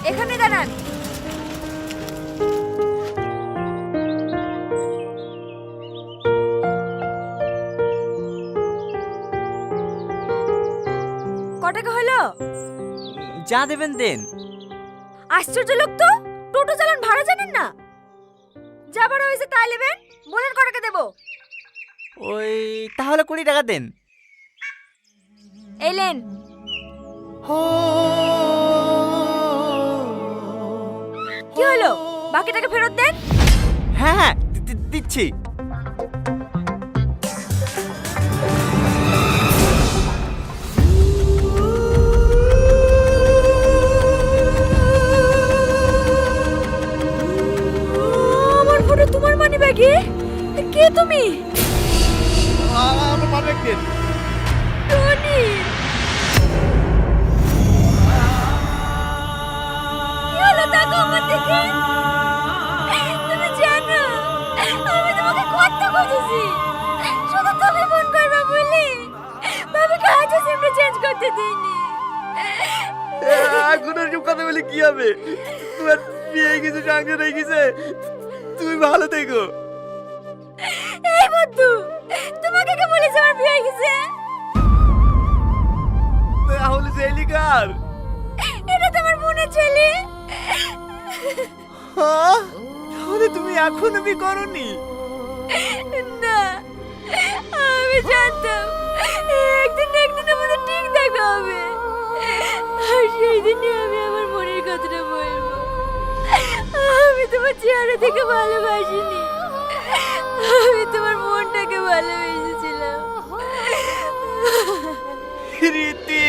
এখানে দাঁড়ান। ক টাকা হলো? যা দেবেন দেন। আশ্চর্য লোক তো, টোটো চালান ভাড়া জানেন না? যা ভাড়া হয়েছে তাই নেবেন, বলেন ক টাকা দেবো। ওই তাহলে 20 টাকা দেন। এলেন। কি হলো, বাকি টাকা ফেরত দেন। হ্যাঁ হ্যাঁ দিচ্ছি। আমার ফটো তোমার মানি ব্যাগে? কে তুমি? আমার মানিব্যাগ দেন। টনি, কি হলো, তাকাও আমার দিকে। তুমি জানো আমি তোমাকে কত খুঁজেছি, শুধু তুমি ফোন করবে বলি বাবাকে আজও সিমটা চেঞ্জ করতে দিইনি। এখন আর কথা বলে কি হবে? তোমার বিয়ে হয়ে গেছে, সংসার হয়ে গেছে, তুমি ভালো থেকো। এই বন্ধু, তোমাকে কে বলেছে আমার বিয়ে হয়ে গেছে? তাহলে জেলি কার? এটা তো আমার মনে ছেলে। হ্যাঁ? তাহলে তুমি এখনো বিয়ে করনি? না, আমি জানতাম একদিন না একদিন আমাদের ঠিক দেখা হবে, আর সেই দিনই আমি আমার মনের কথাটা বলবো। আমি তোমার চেহারা থেকে ভালোবাসিনি, আমি তোমার মনটাকে ভালোবেসেছিলাম। রীতি